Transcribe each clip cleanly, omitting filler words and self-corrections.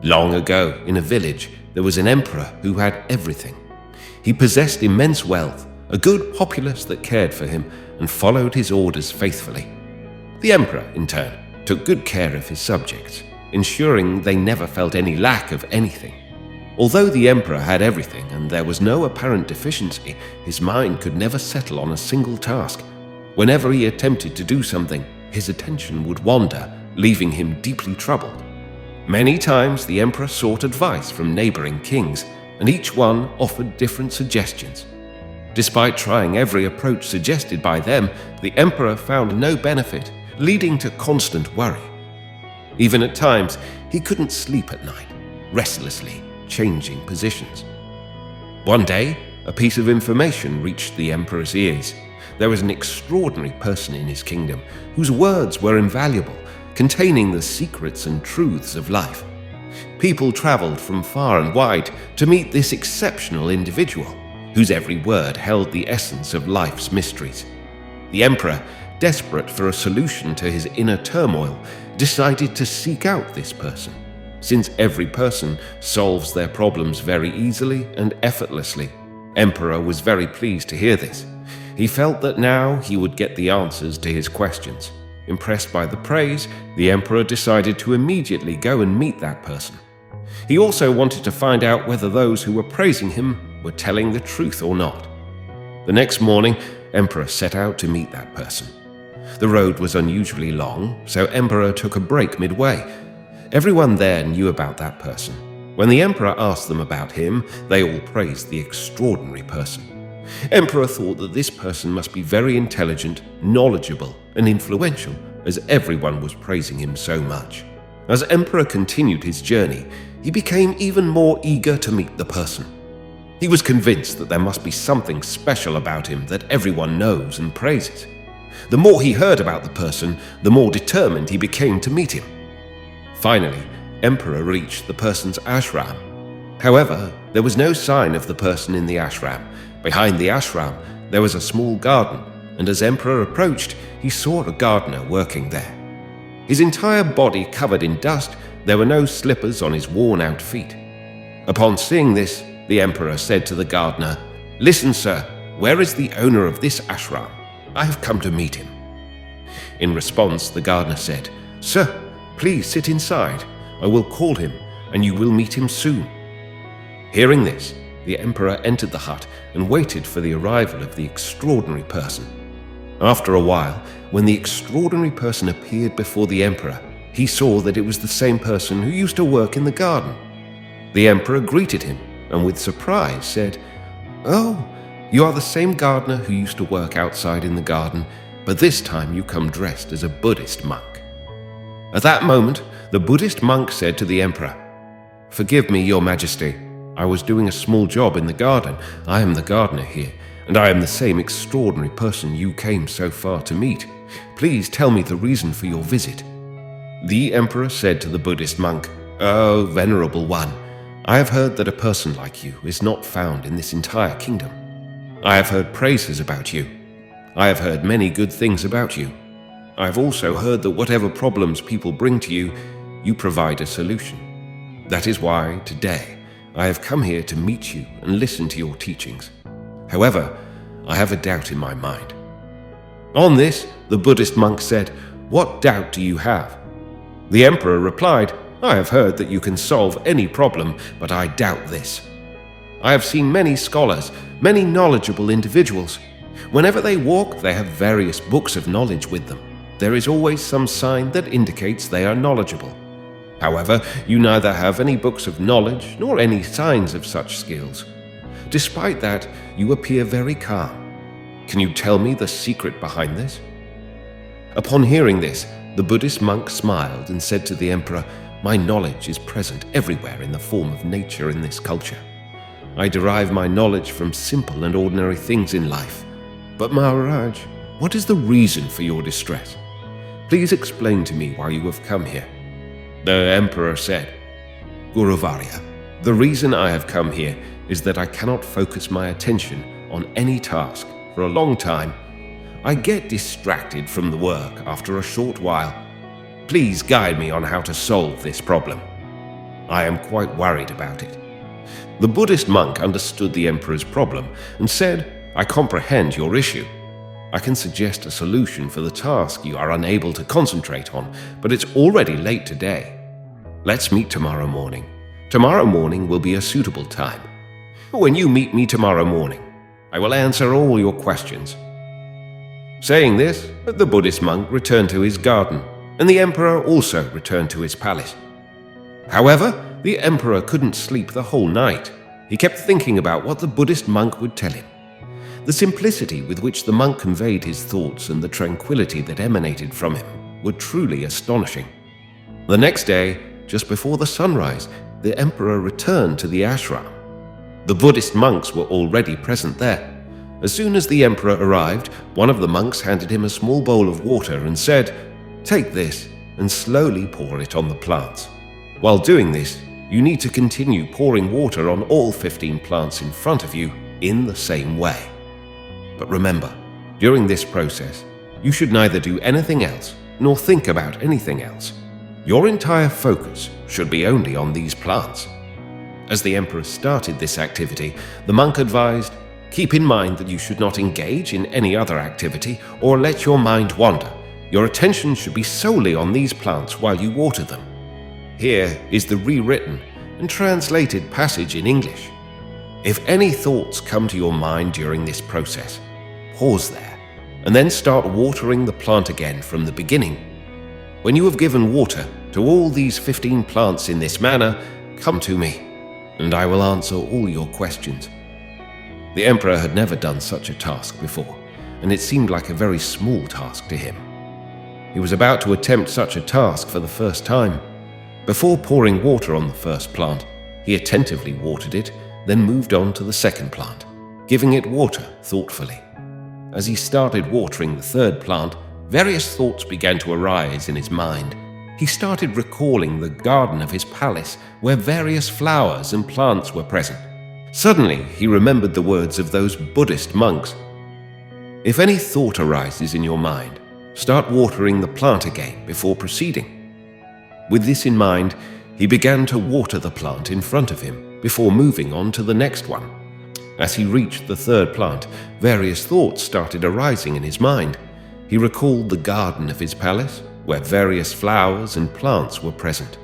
Long ago, in a village, there was an emperor who had everything. He possessed immense wealth, a good populace that cared for him and followed his orders faithfully. The emperor, in turn, took good care of his subjects, ensuring they never felt any lack of anything. Although the emperor had everything and there was no apparent deficiency, his mind could never settle on a single task. Whenever he attempted to do something, his attention would wander, leaving him deeply troubled. Many times the emperor sought advice from neighboring kings, and each one offered different suggestions. Despite trying every approach suggested by them, the emperor found no benefit, leading to constant worry. Even at times, he couldn't sleep at night, restlessly changing positions. One day, a piece of information reached the emperor's ears. There was an extraordinary person in his kingdom whose words were invaluable, containing the secrets and truths of life. People traveled from far and wide to meet this exceptional individual, whose every word held the essence of life's mysteries. The emperor, desperate for a solution to his inner turmoil, decided to seek out this person. Since every person solves their problems very easily and effortlessly, Emperor was very pleased to hear this. He felt that now he would get the answers to his questions. Impressed by the praise, the emperor decided to immediately go and meet that person. He also wanted to find out whether those who were praising him were telling the truth or not. The next morning, Emperor set out to meet that person. The road was unusually long, so Emperor took a break midway. Everyone there knew about that person. When the emperor asked them about him, they all praised the extraordinary person. Emperor thought that this person must be very intelligent, knowledgeable, and influential, as everyone was praising him so much. As Emperor continued his journey, he became even more eager to meet the person. He was convinced that there must be something special about him that everyone knows and praises. The more he heard about the person, the more determined he became to meet him. Finally, Emperor reached the person's ashram. However, there was no sign of the person in the ashram. Behind the ashram, there was a small garden, and as Emperor approached, he saw a gardener working there. His entire body covered in dust, there were no slippers on his worn-out feet. Upon seeing this, the Emperor said to the gardener, "Listen, sir, where is the owner of this ashram? I have come to meet him." In response, the gardener said, "Sir, please sit inside. I will call him, and you will meet him soon." Hearing this, the emperor entered the hut and waited for the arrival of the extraordinary person. After a while, when the extraordinary person appeared before the emperor, he saw that it was the same person who used to work in the garden. The emperor greeted him, and with surprise said, "Oh, you are the same gardener who used to work outside in the garden, but this time you come dressed as a Buddhist monk." At that moment, the Buddhist monk said to the emperor, "Forgive me, your majesty. I was doing a small job in the garden. I am the gardener here, and I am the same extraordinary person you came so far to meet. Please tell me the reason for your visit." The emperor said to the Buddhist monk, "Oh, venerable one, I have heard that a person like you is not found in this entire kingdom. I have heard praises about you. I have heard many good things about you. I have also heard that whatever problems people bring to you, you provide a solution. That is why, today, I have come here to meet you and listen to your teachings. However, I have a doubt in my mind." On this, the Buddhist monk said, "What doubt do you have?" The emperor replied, "I have heard that you can solve any problem, but I doubt this. I have seen many scholars, many knowledgeable individuals. Whenever they walk, they have various books of knowledge with them. There is always some sign that indicates they are knowledgeable. However, you neither have any books of knowledge nor any signs of such skills. Despite that, you appear very calm. Can you tell me the secret behind this?" Upon hearing this, the Buddhist monk smiled and said to the emperor, "My knowledge is present everywhere in the form of nature in this culture. I derive my knowledge from simple and ordinary things in life. But Maharaj, what is the reason for your distress? Please explain to me why you have come here." The emperor said, "Guruvarya, the reason I have come here is that I cannot focus my attention on any task for a long time. I get distracted from the work after a short while. Please guide me on how to solve this problem." I am quite worried about it." The Buddhist monk understood the emperor's problem and said, "I comprehend your issue. I can suggest a solution for the task you are unable to concentrate on, but it's already late today. Let's meet tomorrow morning. Tomorrow morning will be a suitable time. When you meet me tomorrow morning, I will answer all your questions." Saying this, the Buddhist monk returned to his garden, and the emperor also returned to his palace. However, the emperor couldn't sleep the whole night. He kept thinking about what the Buddhist monk would tell him. The simplicity with which the monk conveyed his thoughts and the tranquility that emanated from him were truly astonishing. The next day, just before the sunrise, the emperor returned to the ashram. The Buddhist monks were already present there. As soon as the emperor arrived, one of the monks handed him a small bowl of water and said, "Take this and slowly pour it on the plants. While doing this, you need to continue pouring water on all 15 plants in front of you in the same way. But remember, during this process, you should neither do anything else nor think about anything else. Your entire focus should be only on these plants." As the emperor started this activity, the monk advised, "Keep in mind that you should not engage in any other activity or let your mind wander. Your attention should be solely on these plants while you water them." Here is the rewritten and translated passage in English. If any thoughts come to your mind during this process, pause there, and then start watering the plant again from the beginning. When you have given water to all these 15 plants in this manner, come to me, and I will answer all your questions. The emperor had never done such a task before, and it seemed like a very small task to him. He was about to attempt such a task for the first time. Before pouring water on the first plant, he attentively watered it, then moved on to the second plant, giving it water thoughtfully. As he started watering the third plant, various thoughts began to arise in his mind. He started recalling the garden of his palace, where various flowers and plants were present. Suddenly, he remembered the words of those Buddhist monks. If any thought arises in your mind, start watering the plant again before proceeding. With this in mind, he began to water the plant in front of him before moving on to the next one. As he reached the third plant, various thoughts started arising in his mind. He recalled the garden of his palace, where various flowers and plants were present.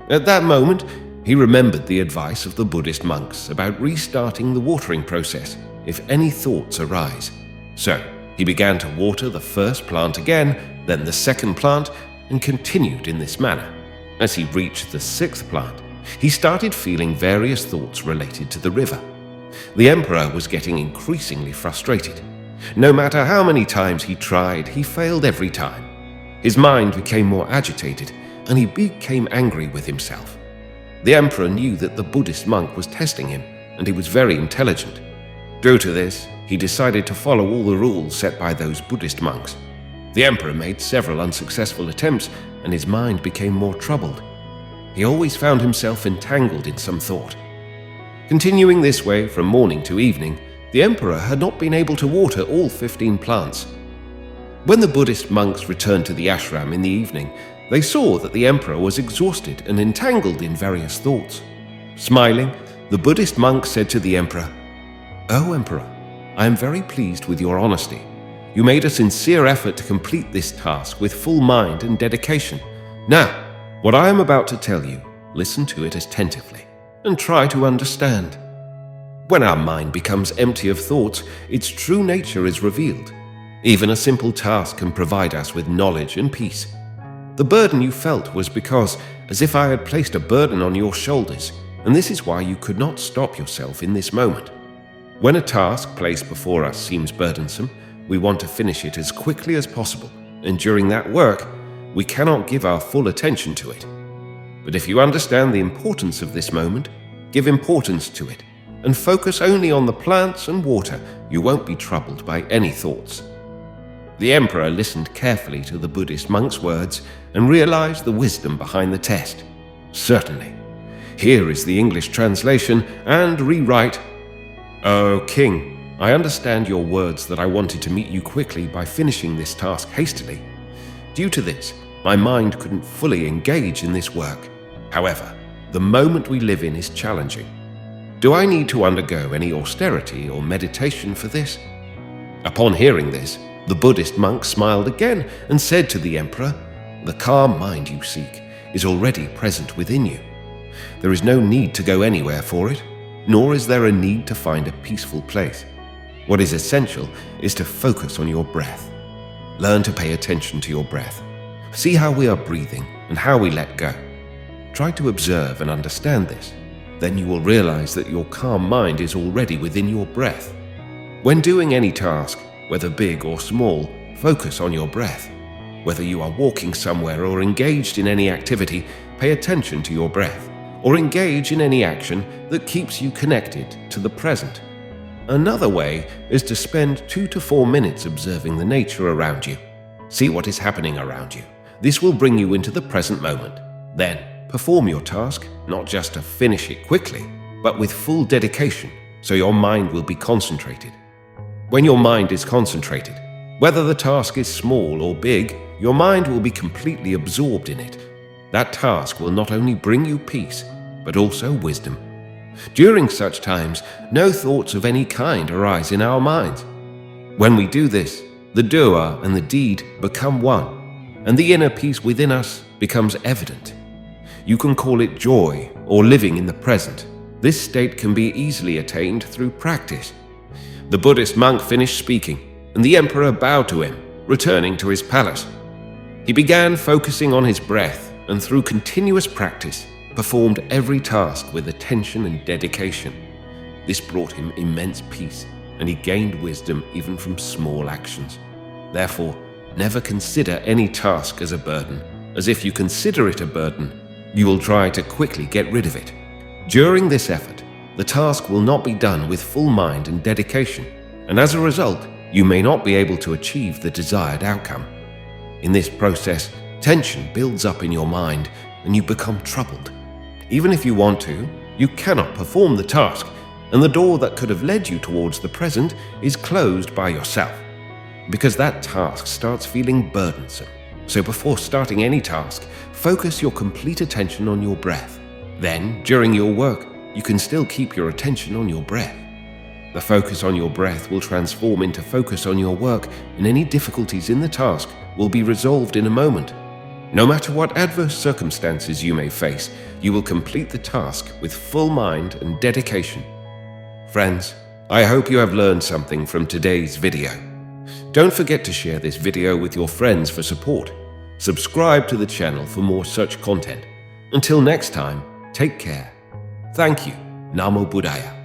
At that moment, he remembered the advice of the Buddhist monks about restarting the watering process if any thoughts arise. So, he began to water the first plant again, then the second plant, and continued in this manner. As he reached the sixth plant, he started feeling various thoughts related to the river. The emperor was getting increasingly frustrated. No matter how many times he tried, he failed every time. His mind became more agitated, and he became angry with himself. The emperor knew that the Buddhist monk was testing him, and he was very intelligent. Due to this, he decided to follow all the rules set by those Buddhist monks. The emperor made several unsuccessful attempts, and his mind became more troubled. He always found himself entangled in some thought. Continuing this way from morning to evening, the emperor had not been able to water all 15 plants. When the Buddhist monks returned to the ashram in the evening, they saw that the emperor was exhausted and entangled in various thoughts. Smiling, the Buddhist monk said to the emperor, "O Emperor, I am very pleased with your honesty. You made a sincere effort to complete this task with full mind and dedication. Now, what I am about to tell you, listen to it attentively and try to understand. When our mind becomes empty of thoughts, its true nature is revealed. Even a simple task can provide us with knowledge and peace. The burden you felt was because, as if I had placed a burden on your shoulders, and this is why you could not stop yourself in this moment. When a task placed before us seems burdensome, we want to finish it as quickly as possible, and during that work, we cannot give our full attention to it. But if you understand the importance of this moment, give importance to it, and focus only on the plants and water, you won't be troubled by any thoughts." The emperor listened carefully to the Buddhist monk's words and realized the wisdom behind the test. Certainly. Here is the English translation and rewrite. "O king, I understand your words that I wanted to meet you quickly by finishing this task hastily. Due to this, my mind couldn't fully engage in this work. However, The moment we live in is challenging. Do I need to undergo any austerity or meditation for this? Upon hearing this, the Buddhist monk smiled again and said to the emperor, "The calm mind you seek is already present within you. There is no need to go anywhere for it, nor is there a need to find a peaceful place. What is essential is to focus on your breath. Learn to pay attention to your breath. See how we are breathing and how we let go. Try to observe and understand this. Then you will realize that your calm mind is already within your breath. When doing any task, whether big or small, focus on your breath. Whether you are walking somewhere or engaged in any activity, pay attention to your breath, or engage in any action that keeps you connected to the present. Another way is to spend 2 to 4 minutes observing the nature around you. See what is happening around you. This will bring you into the present moment. Then, perform your task, not just to finish it quickly, but with full dedication, so your mind will be concentrated. When your mind is concentrated, whether the task is small or big, your mind will be completely absorbed in it. That task will not only bring you peace, but also wisdom. During such times, no thoughts of any kind arise in our minds. When we do this, the doer and the deed become one, and the inner peace within us becomes evident. You can call it joy or living in the present. This state can be easily attained through practice. The Buddhist monk finished speaking, and the emperor bowed to him, returning to his palace. He began focusing on his breath, and through continuous practice, performed every task with attention and dedication. This brought him immense peace, and he gained wisdom even from small actions. Therefore, never consider any task as a burden, as if you consider it a burden, you will try to quickly get rid of it. During this effort, the task will not be done with full mind and dedication, and as a result, you may not be able to achieve the desired outcome. In this process, tension builds up in your mind and you become troubled. Even if you want to, you cannot perform the task, and the door that could have led you towards the present is closed by yourself, because that task starts feeling burdensome. So before starting any task, focus your complete attention on your breath. Then, during your work, you can still keep your attention on your breath. The focus on your breath will transform into focus on your work, and any difficulties in the task will be resolved in a moment. No matter what adverse circumstances you may face, you will complete the task with full mind and dedication. Friends, I hope you have learned something from today's video. Don't forget to share this video with your friends for support. Subscribe to the channel for more such content. Until next time, take care. Thank you. Namo Buddhaya.